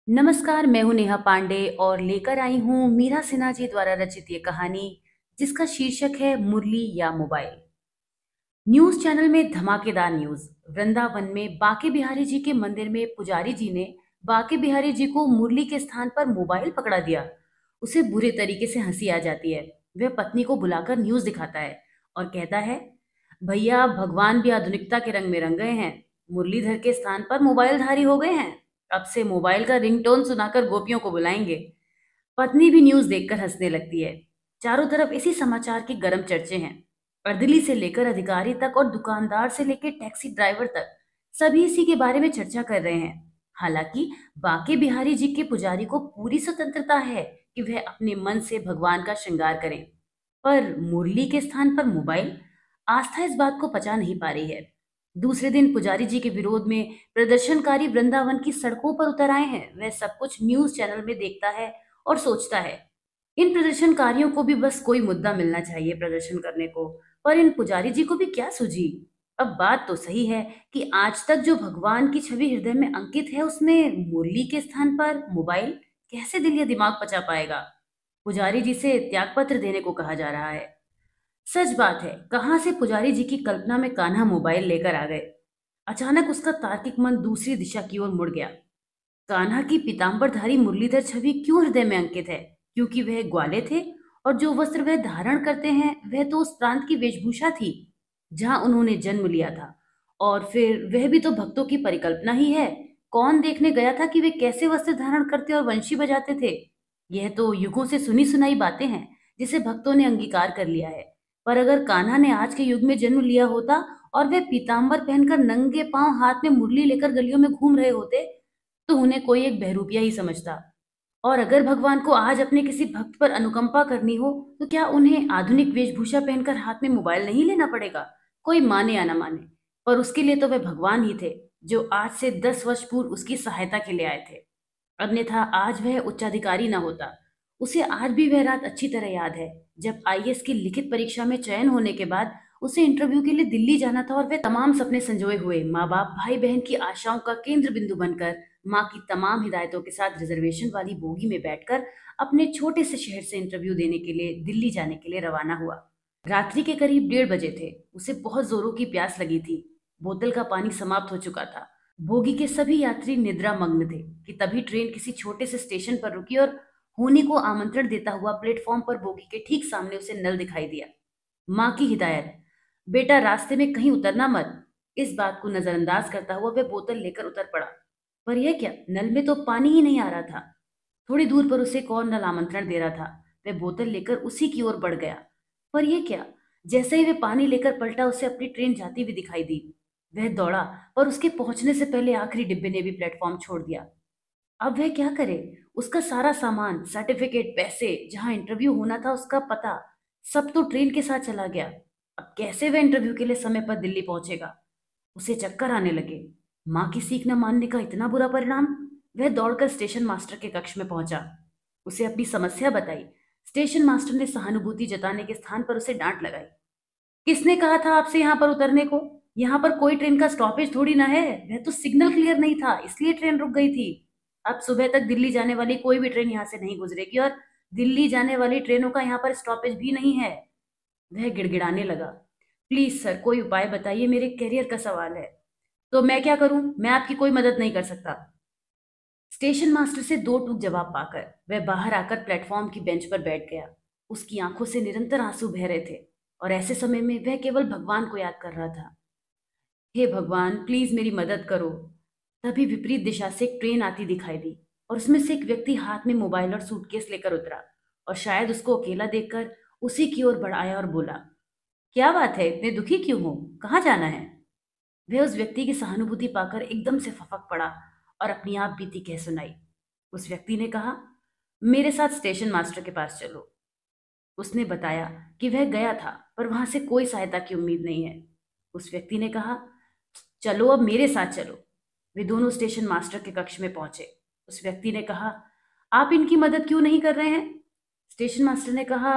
नमस्कार, मैं हूँ नेहा पांडे और लेकर आई हूँ मीरा सिन्हा जी द्वारा रचित ये कहानी जिसका शीर्षक है मुरली या मोबाइल। न्यूज चैनल में धमाकेदार न्यूज। वृंदावन में बांके बिहारी जी के मंदिर में पुजारी जी ने बांके बिहारी जी को मुरली के स्थान पर मोबाइल पकड़ा दिया। उसे बुरे तरीके से हंसी आ जाती है। वह पत्नी को बुलाकर न्यूज दिखाता है और कहता है, भैया भगवान भी आधुनिकता के रंग में रंग गए हैं। मुरलीधर के स्थान पर मोबाइलधारी हो गए हैं। अब से मोबाइल का रिंगटोन सुनाकर गोपियों को बुलाएंगे। पत्नी भी न्यूज देखकर हंसने लगती है। चारों तरफ इसी समाचार की गर्म चर्चे हैं। अर्दली से लेकर अधिकारी तक और दुकानदार से लेकर टैक्सी ड्राइवर तक सभी इसी के बारे में चर्चा कर रहे हैं। हालांकि बांके बिहारी जी के पुजारी को पूरी स्वतंत्रता है कि वह अपने मन से भगवान का श्रृंगार करें, पर मुरली के स्थान पर मोबाइल। आस्था इस बात को पचा नहीं पा रही है। दूसरे दिन पुजारी जी के विरोध में प्रदर्शनकारी वृंदावन की सड़कों पर उतर आए हैं। वह सब कुछ न्यूज चैनल में देखता है और सोचता है, इन प्रदर्शनकारियों को भी बस कोई मुद्दा मिलना चाहिए प्रदर्शन करने को, पर इन पुजारी जी को भी क्या सूझी। अब बात तो सही है कि आज तक जो भगवान की छवि हृदय में अंकित है उसमें मुरली के स्थान पर मोबाइल कैसे दिल या दिमाग पचा पाएगा। पुजारी जी से त्याग पत्र देने को कहा जा रहा है। सच बात है, कहाँ से पुजारी जी की कल्पना में कान्हा मोबाइल लेकर आ गए। अचानक उसका तार्किक मन दूसरी दिशा की ओर मुड़ गया। कान्हा की पीतांबरधारी मुरलीधर छवि क्यों हृदय में अंकित है? क्योंकि वह ग्वाले थे और जो वस्त्र वह धारण करते हैं वह तो उस प्रांत की वेशभूषा थी जहां उन्होंने जन्म लिया था। और फिर वह भी तो भक्तों की परिकल्पना ही है। कौन देखने गया था कि वे कैसे वस्त्र धारण करते और वंशी बजाते थे? यह तो युगों से सुनी सुनाई बातें हैं जिसे भक्तों ने अंगीकार कर लिया है। पर अगर कान्हा ने आज के युग में जन्म लिया होता और वे पीतांबर पहनकर नंगे पांव हाथ में मुरली लेकर गलियों में घूम रहे होते तो उन्हें कोई एक बहरूपिया ही समझता। और अगर भगवान को आज अपने किसी भक्त पर अनुकंपा करनी हो तो क्या उन्हें आधुनिक वेशभूषा पहनकर हाथ में मोबाइल नहीं लेना पड़ेगा? कोई माने या ना माने, पर उसके लिए तो वे भगवान ही थे जो आज से 10 वर्ष पूर्व उसकी सहायता के लिए आए थे। अन्यथा आज वह उच्चाधिकारी न होता। उसे आज भी वह रात अच्छी तरह याद है जब आईएएस की लिखित परीक्षा में चयन होने के बाद उसे इंटरव्यू के लिए दिल्ली जाना था और वह तमाम सपने संजोए हुए माँ बाप भाई बहन की आशाओं का केंद्र बिंदु बनकर माँ की तमाम हिदायतों के साथ रिजर्वेशन वाली बोगी में बैठकर अपने छोटे से शहर से इंटरव्यू देने के लिए दिल्ली जाने के लिए रवाना हुआ। रात्रि के करीब 1:30 बजे थे। उसे बहुत जोरों की प्यास लगी थी। बोतल का पानी समाप्त हो चुका था। बोगी के सभी यात्री निद्रा मग्न थे कि तभी ट्रेन किसी छोटे से स्टेशन पर रुकी और होनी को आमंत्रण देता हुआ प्लेटफॉर्म पर बोगी के ठीक सामने उसे नल दिखाई दिया। माँ की हिदायत, बेटा रास्ते में कहीं उतरना मत। इस बात को नजरअंदाज करता हुआ वह बोतल लेकर उतर पड़ा। पर यह क्या, नल में तो पानी ही नहीं आ रहा था। थोड़ी दूर पर उसे एक और नल आमंत्रण दे रहा था। वह बोतल लेकर उसी की ओर बढ़ गया। पर यह क्या, जैसे ही वह पानी लेकर पलटा उसे अपनी ट्रेन जाती हुई दिखाई दी। वह दौड़ा, पर उसके पहुंचने से पहले आखिरी डिब्बे ने भी प्लेटफॉर्म छोड़ दिया। अब वह क्या करे? उसका सारा सामान, सर्टिफिकेट, पैसे, जहां इंटरव्यू होना था उसका पता, सब तो ट्रेन के साथ चला गया। अब कैसे वह इंटरव्यू के लिए समय पर दिल्ली पहुंचेगा? उसे चक्कर आने लगे। माँ की सीख न मानने का इतना बुरा परिणाम। वह दौड़कर स्टेशन मास्टर के कक्ष में पहुंचा। उसे अपनी समस्या बताई। स्टेशन मास्टर ने सहानुभूति जताने के स्थान पर उसे डांट लगाई। किसने कहा था आपसे यहाँ पर उतरने को? यहाँ पर कोई ट्रेन का स्टॉपेज थोड़ी ना है। वह तो सिग्नल क्लियर नहीं था, इसलिए ट्रेन रुक गई थी। अब सुबह तक दिल्ली जाने वाली कोई भी ट्रेन यहाँ से नहीं गुजरेगी और दिल्ली जाने वाली ट्रेनों का यहाँ पर स्टॉपेज भी नहीं है। वह गिड़गिड़ाने लगा। प्लीज सर, कोई उपाय बताइए, मेरे करियर का सवाल है। तो मैं क्या करूं? मैं आपकी कोई मदद नहीं कर सकता। स्टेशन मास्टर से दो टूक जवाब पाकर वह बाहर आकर प्लेटफॉर्म की बेंच पर बैठ गया। उसकी आंखों से निरंतर आंसू बह रहे थे और ऐसे समय में वह केवल भगवान को याद कर रहा था। हे भगवान, प्लीज मेरी मदद करो। तभी विपरीत दिशा से एक ट्रेन आती दिखाई दी और उसमें से एक व्यक्ति हाथ में मोबाइल और सूटकेस लेकर उतरा और शायद उसको अकेला देखकर उसी की ओर बढ़ाया और बोला, क्या बात है, इतने दुखी क्यों हो? कहाँ जाना है? वह उस व्यक्ति की सहानुभूति पाकर एकदम से फपक पड़ा और अपनी आप बीती कह सुनाई। उस व्यक्ति ने कहा, मेरे साथ स्टेशन मास्टर के पास चलो। उसने बताया कि वह गया था पर वहां से कोई सहायता की उम्मीद नहीं है। उस व्यक्ति ने कहा, चलो अब मेरे साथ चलो। वे दोनों स्टेशन मास्टर के कक्ष में पहुंचे। उस व्यक्ति ने कहा, आप इनकी मदद क्यों नहीं कर रहे हैं? स्टेशन मास्टर ने कहा,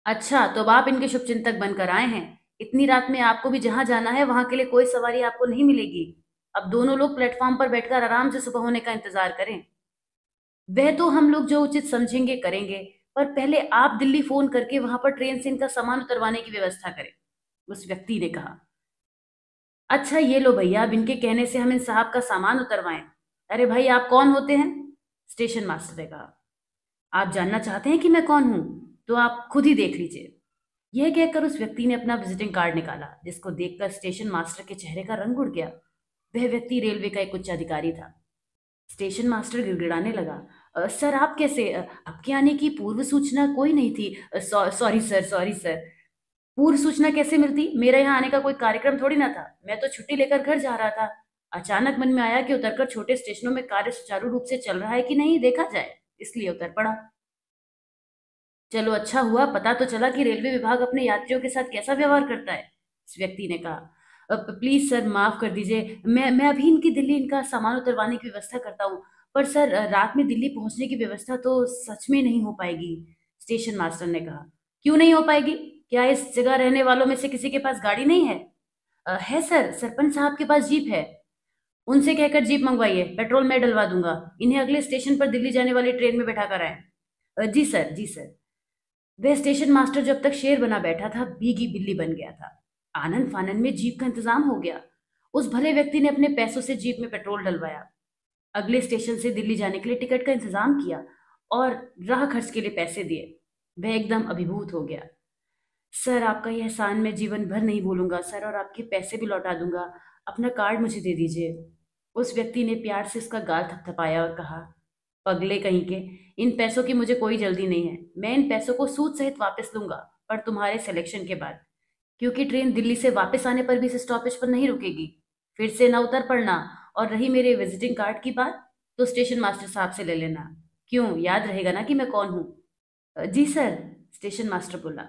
अच्छा तो अब आप इनके शुभचिंतक बनकर आए हैं। इतनी रात में आपको भी जहां जाना है वहां के लिए कोई सवारी आपको नहीं मिलेगी। अब दोनों लोग प्लेटफॉर्म पर बैठकर आराम से सुबह होने का इंतजार करें। वह तो हम लोग जो उचित समझेंगे करेंगे, पर पहले आप दिल्ली फोन करके वहां पर ट्रेन से इनका सामान उतरवाने की व्यवस्था करें, उस व्यक्ति ने कहा। अच्छा ये लो भैया, अब इनके कहने से हम इन साहब का सामान उतरवाएं। अरे भाई आप कौन होते हैं? स्टेशन मास्टर ने कहा। आप जानना चाहते हैं कि मैं कौन हूं? तो आप खुद ही देख लीजिए। यह कहकर उस व्यक्ति ने अपना विजिटिंग कार्ड निकाला, जिसको देखकर स्टेशन मास्टर के चेहरे का रंग उड़ गया। वह व्यक्ति रेलवे का एक उच्च अधिकारी था। स्टेशन मास्टर गिड़गिड़ाने लगा। सर आप कैसे आपके आने की पूर्व सूचना कोई नहीं थी। Sorry sir, sorry sir. पूर्व सूचना कैसे मिलती? मेरा यहाँ आने का कोई कार्यक्रम थोड़ी ना था। मैं तो छुट्टी लेकर घर जा रहा था। अचानक मन में आया कि उतरकर छोटे स्टेशनों में कार्य सुचारू रूप से चल रहा है कि नहीं देखा जाए, इसलिए उतर पड़ा। चलो अच्छा हुआ, पता तो चला कि रेलवे विभाग अपने यात्रियों के साथ कैसा व्यवहार करता है, इस व्यक्ति ने कहा। प्लीज सर माफ कर दीजिए, मैं अभी इनकी दिल्ली इनका सामान उतरवाने की व्यवस्था करता हूँ। पर सर रात में दिल्ली पहुंचने की व्यवस्था तो सच में नहीं हो पाएगी, स्टेशन मास्टर ने कहा। क्यों नहीं हो पाएगी? क्या इस जगह रहने वालों में से किसी के पास गाड़ी नहीं है? है सर, सरपंच साहब के पास जीप है। उनसे कहकर जीप मंगवाइए, पेट्रोल मैं डलवा दूंगा। इन्हें अगले स्टेशन पर दिल्ली जाने वाली ट्रेन में बैठा कर आए। जी सर, जी सर। वह स्टेशन मास्टर जब तक शेर बना बैठा था, भीगी बिल्ली बन गया था। आनंद फानन में जीप का इंतजाम हो गया। उस भले व्यक्ति ने अपने पैसों से जीप में पेट्रोल डलवाया, अगले स्टेशन से दिल्ली जाने के लिए टिकट का इंतजाम किया और राह खर्च के लिए पैसे दिए। वह एकदम अभिभूत हो गया। सर आपका यह एहसान मैं जीवन भर नहीं भूलूंगा सर, और आपके पैसे भी लौटा दूंगा। अपना कार्ड मुझे दे दीजिए। उस व्यक्ति ने प्यार से उसका गाल थपथपाया और कहा, पगले कहीं के, इन पैसों की मुझे कोई जल्दी नहीं है। मैं इन पैसों को सूद सहित वापस लूंगा, पर तुम्हारे सिलेक्शन के बाद, क्योंकि ट्रेन दिल्ली से वापस आने पर भी इस स्टॉपेज पर नहीं रुकेगी। फिर से ना उतर पड़ना। और रही मेरे विजिटिंग कार्ड की बात, तो स्टेशन मास्टर साहब से ले लेना। क्यों, याद रहेगा ना कि मैं कौन हूँ? जी सर, स्टेशन मास्टर बोला।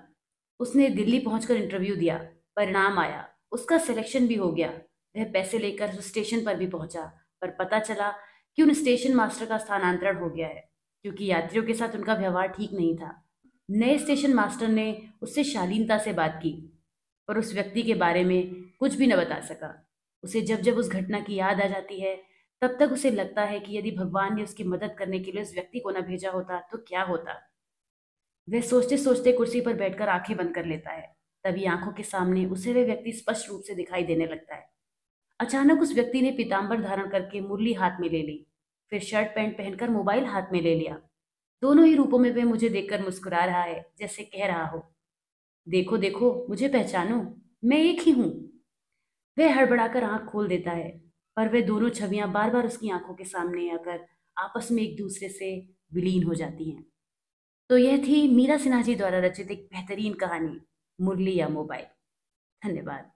उसने दिल्ली पहुंचकर इंटरव्यू दिया। परिणाम आया, उसका सिलेक्शन भी हो गया। वह पैसे लेकर उस स्टेशन पर भी पहुंचा, पर पता चला कि उन स्टेशन मास्टर का स्थानांतरण हो गया है, क्योंकि यात्रियों के साथ उनका व्यवहार ठीक नहीं था। नए स्टेशन मास्टर ने उससे शालीनता से बात की, पर उस व्यक्ति के बारे में कुछ भी न बता सका। उसे जब जब उस घटना की याद आ जाती है, तब तक उसे लगता है कि यदि भगवान ने उसकी मदद करने के लिए उस व्यक्ति को न भेजा होता तो क्या होता। वह सोचते सोचते कुर्सी पर बैठकर आंखें बंद कर लेता है। तभी आंखों के सामने उसे वह व्यक्ति स्पष्ट रूप से दिखाई देने लगता है। अचानक उस व्यक्ति ने पीतांबर धारण करके मुरली हाथ में ले ली, फिर शर्ट पैंट पहनकर मोबाइल हाथ में ले लिया। दोनों ही रूपों में वह मुझे देखकर मुस्कुरा रहा है, जैसे कह रहा हो, देखो देखो मुझे पहचानो, मैं एक ही हूं। वह हड़बड़ाकर आंख खोल देता है, पर वे दोनों छवियां बार बार उसकी आंखों के सामने आकर आपस में एक दूसरे से विलीन हो जाती हैं। तो यह थी मीरा सिन्हा जी द्वारा रचित एक बेहतरीन कहानी, मुरली या मोबाइल। धन्यवाद।